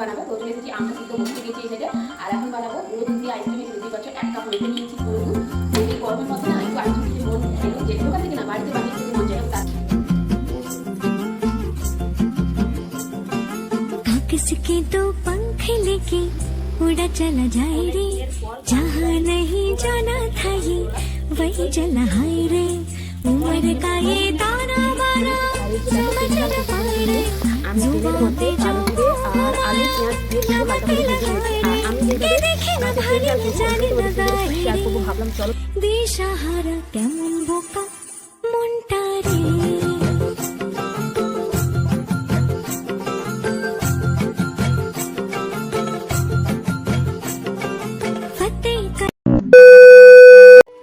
বানাবো। তো চলে এসেছি আমটা সিদ্ধ বসিয়ে দিয়েছি এই সাইডে। আর এখন বানাবো গুঁড়ো দুধ দিয়ে আইসক্রিম। এসে দেখতেই পাচ্ছ 1 কাপ মেপে নিয়েছি গুঁড়ো দুধ। তো এই গরমের মধ্যে না একটু আইসক্রিম খেতে মন চাইলো, যে দোকান থেকে না বাড়িতে বানিয়ে খেতে মন চাইলো। किसके दो पंख लेके उड़ा चला जाए रे, जहाँ नहीं जाना था ये वही चला हाय रे, उम्र का ये ताना बाना समझ न पाए रे, जुबान पे जो देखे न भारी जाने न गाए दिशाहारा केमन बोका मुंटा रे।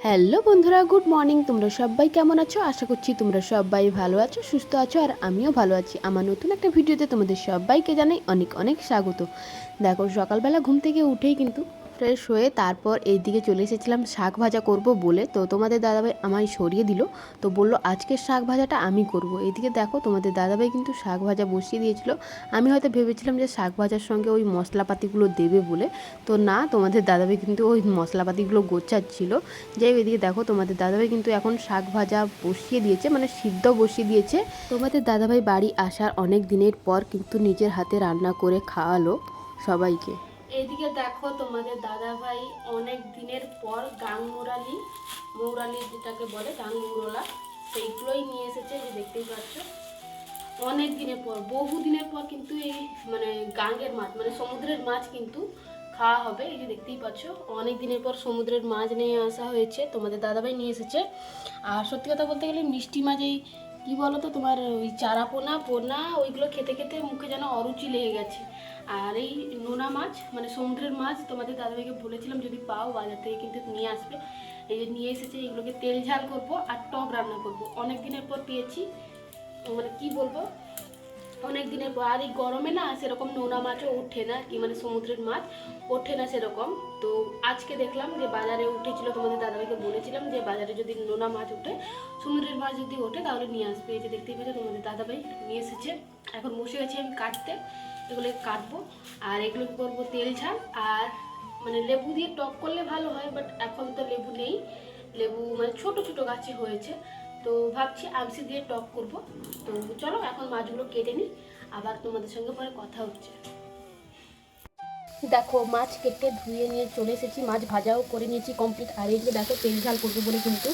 হ্যালো বন্ধুরা, গুড মর্নিং। তোমরা সবাই কেমন আছো? আশা করছি তোমরা সবাই ভালো আছো, সুস্থ আছো, আর আমিও ভালো আছি। আমার নতুন একটা ভিডিওতে তোমাদের সবাইকে জানাই অনেক অনেক স্বাগত। দেখো, সকালবেলা ঘুম থেকে উঠেই কিন্তু ফ্রেশ হয়ে তারপর এইদিকে চলে এসেছিলাম শাক ভাজা করব বলে। তো তোমাদের দাদাভাই আমায় সরিয়ে দিল, তো বলল আজকের শাক ভাজাটা আমি করব। এদিকে দেখো, তোমাদের দাদাভাই কিন্তু শাক ভাজা বসিয়ে দিয়েছিল। আমি হয়তো ভেবেছিলাম যে শাক ভাজার সঙ্গে ওই মশলাপাতিগুলো দেবে বলে, তো না, তোমাদের দাদাভাই কিন্তু ওই মশলাপাতিগুলো গোছাচ্ছিল। যাই এদিকে দেখো, তোমাদের দাদাভাই কিন্তু এখন শাক ভাজা বসিয়ে দিয়েছে, মানে সিদ্ধ বসিয়ে দিয়েছে। তোমাদের দাদাভাই বাড়ি আসার অনেক দিনের পর কিন্তু নিজের হাতে রান্না করে খাওয়ালো সবাইকে। এদিকে দেখো, তোমাদের দাদাভাই অনেক দিনের পর মৌরালি যেটাকে বলে মুরলা, সেইগুলোই নিয়ে এসেছে। যে দেখতেই পাচ্ছ, অনেক দিনের পর, বহু দিনের পর কিন্তু এই মানে গাঙ্গের মাছ, মানে সমুদ্রের মাছ কিন্তু খাওয়া হবে। এই যে দেখতেই পাচ্ছ, অনেক দিনের পর সমুদ্রের মাছ নিয়ে আসা হয়েছে, তোমাদের দাদাভাই নিয়ে এসেছে। আর সত্যি কথা বলতে গেলে মিষ্টি মাছ, এই কী বলো তো, তোমার ওই চারা পোনা ওইগুলো খেতে খেতে মুখে যেন অরুচি লেগে গেছে। আর এই নোনা মাছ, মানে সমুদ্রের মাছ, তোমাদের দাদাভাইকে বলেছিলাম যদি পাও বাজার থেকে কিন্তু নিয়ে আসবে। এই যে নিয়ে এসেছে, এগুলোকে তেল ঝাল করবো আর টক রান্না করবো। অনেক দিনের পর পেয়েছি, মানে কি বলবো, অনেক দিনের পর। আর এই গরমে না সেরকম নোনা মাছও ওঠে না, কি মানে সমুদ্রের মাছ ওঠে না সেরকম। তো আজকে দেখলাম যে বাজারে উঠেছিল, তোমাদের দাদাভাইকে বলেছিলাম যে বাজারে যদি নোনা মাছ ওঠে, সমুদ্রের মাছ যদি ওঠে তাহলে নিয়ে আসবে। এই যে দেখতেই পাচ্ছ, তোমাদের দাদাভাই নিয়ে এসেছে। এখন বসে গেছি আমি কাটতে, এগুলো কাটবো। আর এগুলো করবো তেল ঝাল, আর মানে লেবু দিয়ে টক করলে ভালো হয়, বাট এখন তো লেবু নেই। লেবু মানে ছোট ছোট গাছে হয়েছে, তো ভাবছি আমসি দিয়ে টক করব। তো চলো এখন মাছগুলো কেটে নিই, আবার তোমাদের সঙ্গে পরে কথা হচ্ছে। দেখো, মাছ কেটে ধুয়ে নিয়ে চলে এসেছি, মাছ ভাজাও করে নিয়েছি কমপ্লিট। আর এই যে দেখো, তেল ঝাল করবো বলে কিন্তু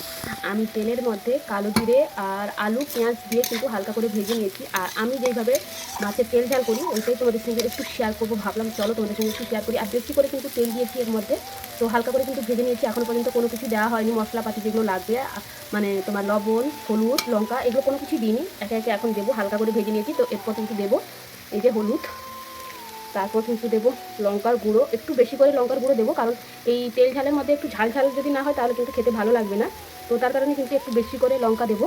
আমি তেলের মধ্যে কালো জিরে আর আলু পেঁয়াজ দিয়ে কিন্তু হালকা করে ভেজে নিয়েছি। আর আমি যেইভাবে মাছের তেল ঝাল করি ওইটাই তোমাদের সঙ্গে একটু শেয়ার করবো, ভাবলাম চলো তোমাদের সঙ্গে একটু শেয়ার করি। আর বেশি করে কিন্তু তেল দিয়েছি এর মধ্যে, তো হালকা করে কিন্তু ভেজে নিয়েছি। এখনও পর্যন্ত কোনো কিছু দেওয়া হয়নি, মশলাপাতি যেগুলো লাগবে, মানে তোমার লবণ, হলুদ, লঙ্কা, এগুলো কোনো কিছু দিইনি। একে একে এখন দেবো। হালকা করে ভেজে নিয়েছি, তো এরপর কিন্তু দেবো এই যে হলুদ, তারপর কিন্তু দেবো লঙ্কার গুঁড়ো, একটু বেশি করে লঙ্কার গুঁড়ো দেবো, কারণ এই তেল ঝালের মধ্যে একটু ঝাল ঝাল যদি না হয় তাহলে কিন্তু খেতে ভালো লাগবে না। তো তার কারণে কিন্তু একটু বেশি করে লঙ্কা দেবো,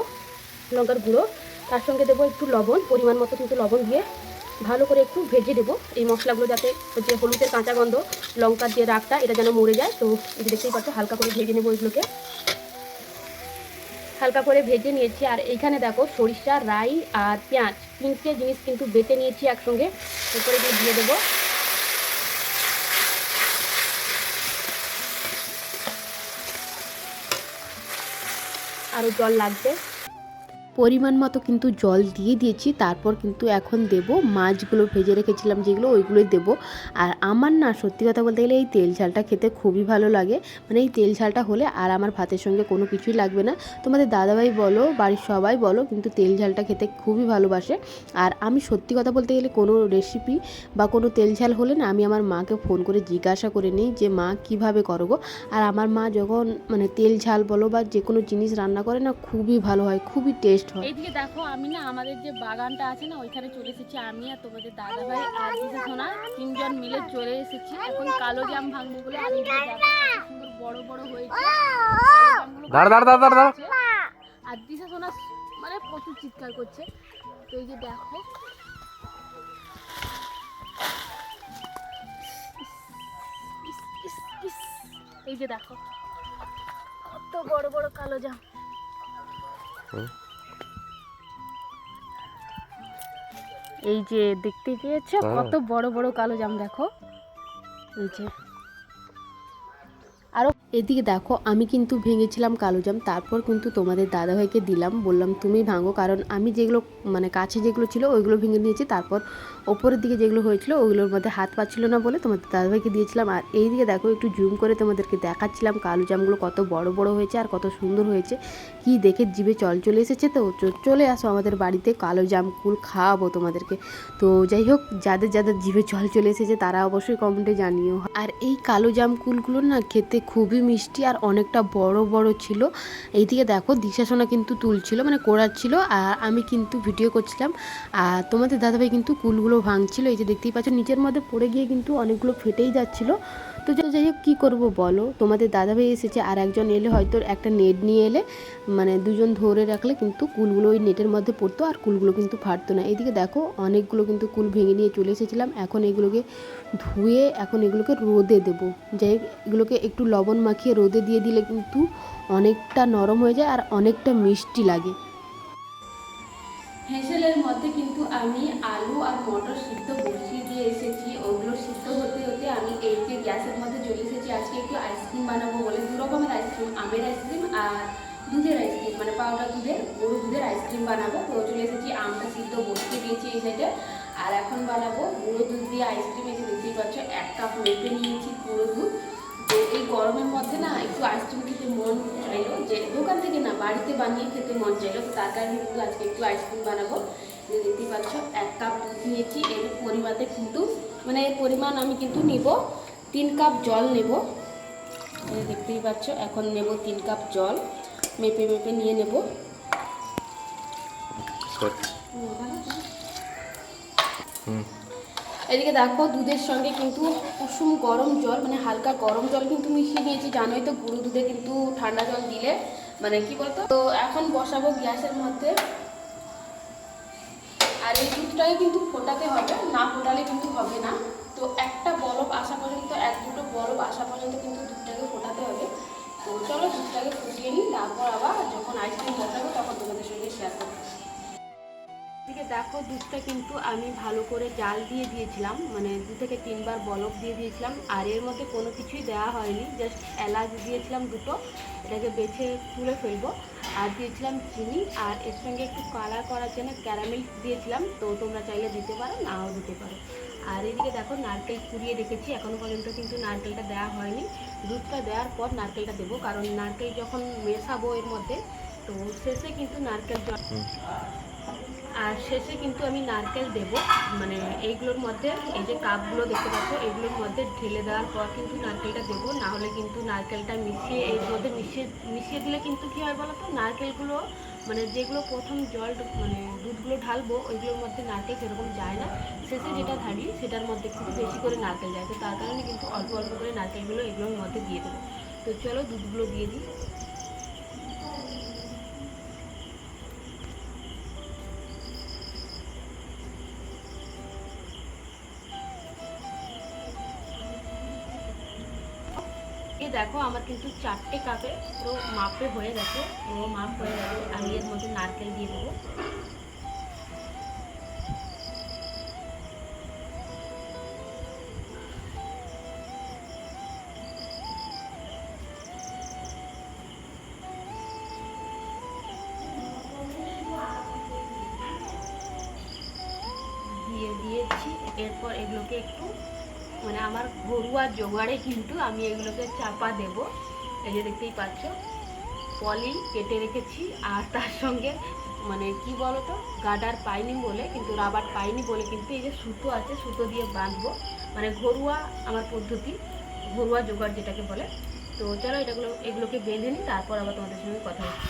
লঙ্কার গুঁড়ো। তার সঙ্গে দেবো একটু লবণ, পরিমাণ মতো কিন্তু লবণ দিয়ে ভালো করে একটু ভেজে দেবো এই মশলাগুলো, যাতে যে হলুদের কাঁচা গন্ধ, লঙ্কার যে রাগটা, এটা যেন মরে যায়। তো এই দেখতেই পাচ্ছ, হালকা করে ভেজে নেবো এগুলোকে। হালকা করে ভেজে নিয়েছি। আর এইখানে দেখো, সরিষা, রাই আর পেঁয়াজ, তিনটে জিনিস কিন্তু বেটে নিয়েছি একসঙ্গে, এরপরে দিয়ে দেবো। আরও জল লাগবে, পরিমাণ মতো কিন্তু জল দিয়ে দিয়েছি। তারপর কিন্তু এখন দেব মাছগুলো ভেজে রেখেছিলাম যেগুলো, ওইগুলোই দেবো। আর আমার না সত্যি কথা বলতে গেলে এই তেল ঝালটা খেতে খুবই ভালো লাগে, মানে এই তেল ঝালটা হলে আর আমার ভাতের সঙ্গে কোনো কিছুই লাগবে না। তোমাদের দাদাভাই বলো, বাড়ির সবাই বলো, কিন্তু তেল ঝালটা খেতে খুবই ভালোবাসে। আর আমি সত্যি কথা বলতে গেলে কোনো রেসিপি বা কোনো তেল ঝাল হলে না, আমি আমার মাকে ফোন করে জিজ্ঞাসা করে নিই যে মা কীভাবে করো গো। আর আমার মা যখন মানে তেল ঝাল বলো বা যে কোনো জিনিস রান্না করে না, খুবই ভালো হয়, খুবই টেস্ট। এইদিকে দেখো, আমি না আমাদের যে বাগানটা আছে না, ওইখানে চলে এসেছি। আমি আর তোমাদের দাদাভাই আর দিশা সোনা তিনজন মিলে চলে এসেছি। এখন কালো জাম ভাঙবো বলে। আমি সুন্দর বড় বড় হয়েছে, আর দিশা সোনা মানে প্রচুর চিৎকার করছে। তো এই যে দেখো, এই যে দেখো কত বড় বড় কালো জাম। এই যে দেখতে পেয়েছো কত বড় বড় কালো জাম, দেখো এই যে। আরও এদিকে দেখো আমি কিন্তু ভেঙেছিলাম কালো জাম, তারপর কিন্তু তোমাদের দাদাভাইকে দিলাম, বললাম তুমি ভাঙো, কারণ আমি যেগুলো মানে কাছে যেগুলো ছিল ওইগুলো ভেঙে নিয়েছি, তারপর ওপরের দিকে যেগুলো হয়েছিল ওইগুলোর মধ্যে হাত পাচ্ছিল না বলে তোমাদের দাদাভাইকে দিয়েছিলাম। আর এই দিকে দেখো একটু জুম করে তোমাদেরকে দেখাচ্ছিলাম কালো জামগুলো কত বড় বড় হয়েছে আর কত সুন্দর হয়েছে, কি দেখে জিভে চল চলে এসেছে। তো চলে আসো আমাদের বাড়িতে, কালো জাম কুল খাওয়াবো তোমাদেরকে। তো যাই হোক, যাদের যাদের জিভে চল চলে এসেছে তারা অবশ্যই কমেন্টে জানিও। আর এই কালো জাম কুলগুলো না খেতে খুবই মিষ্টি আর অনেকটা বড় বড় ছিল। এইদিকে দেখো দিশাসোনা কিন্তু তুলছিল, মানে কোড়াচ্ছিল, আর আমি কিন্তু ভিডিও করছিলাম। আর তোমাদের দাদাভাই কিন্তু কুলগুলো ভাঙছিল, এই যে দেখতেই পাচ্ছ নিচের মধ্যে পড়ে গিয়ে কিন্তু অনেকগুলো ফেটেই যাচ্ছিল। তো যাই হোক কী করবো বলো, তোমাদের দাদাভাই এসেছে, আর একজন এলে হয়তো একটা নেট নিয়ে এলে মানে দুজন ধরে রাখলে কিন্তু কুলগুলো ওই নেটের মধ্যে পড়তো আর কুলগুলো কিন্তু ফাটতো না। এইদিকে দেখো অনেকগুলো কিন্তু কুল ভেঙে নিয়ে চলে এসেছিলাম, এখন এগুলোকে ধুয়ে এখন এগুলোকে রোদে দেবো। যাই হোক এগুলোকে একটু লবণ মাখিয়ে রোদে দিয়ে দিলে কিন্তু অনেকটা নরম হয়ে যায় আর অনেকটা মিষ্টি লাগে। হেঁসেলের মধ্যে কিন্তু আমি আলু আর মটর সিদ্ধ বসিয়ে দিয়ে এসেছি, ওগুলো সিদ্ধ হতে হতে আমি এই যে গ্যাসের মধ্যে চলে এসেছি। আজকে একটু আইসক্রিম বানাবো বলে, দু রকমের আইসক্রিম, আমের আইসক্রিম আর দুধের আইসক্রিম, মানে পাউডার দুধের গরু দুধের আইসক্রিম বানাবো। তো চলে এসেছি, আমটা সিদ্ধ বসিয়ে দিয়েছি এই সাইডে। আর এখন বানাবো গুঁড়ো দুধ দিয়ে আইসক্রিম। এই যে দেখতেই পাচ্ছ 1 কাপ মেপে নিয়েছি গুঁড়ো দুধ। তো এই গরমের মধ্যে না একটু আইসক্রিম খেতে মন চাইলো, যে দোকান থেকে না বাড়িতে বানিয়ে খেতে মন চাইলো, তো তার কারণে কিন্তু আজকে একটু আইসক্রিম বানাবো। দেখতেই পাচ্ছ 1 কাপ দুধ নিয়েছি, এর পরিমাণে কিন্তু মানে এর পরিমাণ আমি কিন্তু নিব 3 কাপ জল নেব। দেখতেই পাচ্ছ এখন নেব 3 কাপ জল, মেপে মেপে নিয়ে নেব। এদিকে দেখো দুধের সঙ্গে কিন্তু কুসুম গরম জল, মানে হালকা গরম জল কিন্তু মিশিয়ে নিয়েছি। জানোই তো গুঁড়ো দুধে কিন্তু ঠান্ডা জল দিলে মানে কি বলতো। তো এখন বসাবো গ্যাসের মধ্যে, আর এই দুধটাকে কিন্তু ফোটাতে হবে, না ফোটালে কিন্তু হবে না। তো একটা বলব আসা পর্যন্ত, 1-2টো বলব আসা পর্যন্ত কিন্তু দুধটাকে ফোটাতে হবে। তো চলো দুধটাকে ফুটিয়ে নিই, তারপর আবার যখন আইসক্রিম বসাবো তখন তোমাদের সঙ্গে শেয়ার করবো। এদিকে দেখো দুধটা কিন্তু আমি ভালো করে জাল দিয়ে দিয়েছিলাম, মানে 2 থেকে 3 বার বলক দিয়ে দিয়েছিলাম। আর এর মধ্যে কোনো কিছুই দেওয়া হয়নি, জাস্ট এলাচ দিয়েছিলাম 2টো, এটাকে বেছে তুলে ফেলবো। আর দিয়েছিলাম চিনি, আর এর সঙ্গে একটু কালার করার জন্য ক্যারামেল দিয়েছিলাম। তো তোমরা চাইলে দিতে পারো, নাও দিতে পারো। আর এদিকে দেখো নারকেল কুড়িয়ে রেখেছি, এখনও পর্যন্ত কিন্তু নারকেলটা দেওয়া হয়নি। দুধটা দেওয়ার পর নারকেলটা দেবো, কারণ নারকেল যখন মেশাবো এর মধ্যে, তো শেষে কিন্তু নারকেল আর শেষে কিন্তু আমি নারকেল দেব, মানে এইগুলোর মধ্যে এই যে কাপগুলো দেখতে পাচ্ছ এগুলোর মধ্যে ঢেলে দেওয়ার পর কিন্তু নারকেলটা দেবো। না হলে কিন্তু নারকেলটা মিশিয়ে এর মধ্যে মিশিয়ে দিলে কিন্তু কী হয় বলো তো, নারকেলগুলো মানে যেগুলো প্রথম জল মানে দুধগুলো ঢালবো ওইগুলোর মধ্যে নারকেল সেরকম যায় না, শেষে যেটা ঢালি সেটার মধ্যে কিন্তু বেশি করে নারকেল যায়। তো তার কারণে কিন্তু অল্প অল্প করে নারকেলগুলো এগুলোর মধ্যে দিয়ে দেবো। তো চলো দুধগুলো দিয়ে দিই। এই দেখো আমার কিন্তু 4টে কাপে পুরো মাপে হয়ে গেছে, পুরো মাপ হয়ে গেছে। আমি এর মধ্যে নারকেল দিয়ে দেবো। দিয়ে দিয়েছি, এরপর এগুলোকে একটু মানে আমার ঘরোয়া জোগাড়ে কিন্তু আমি এগুলোকে চাপা দেব। এই যে দেখতেই পাচ্ছ পলি কেটে রেখেছি, আর তার সঙ্গে মানে কি বলো তো গার্ডার পাইনি বলে, কিন্তু রাবার পাইনি বলে কিন্তু এই যে সুতো আছে, সুতো দিয়ে বাঁধবো, মানে ঘরোয়া আমার পদ্ধতি, ঘরোয়া জোগাড় যেটাকে বলে। তো চলো এগুলোকে বেঁধে নিই, তারপর আবার তোমাদের সঙ্গে কথা হচ্ছে।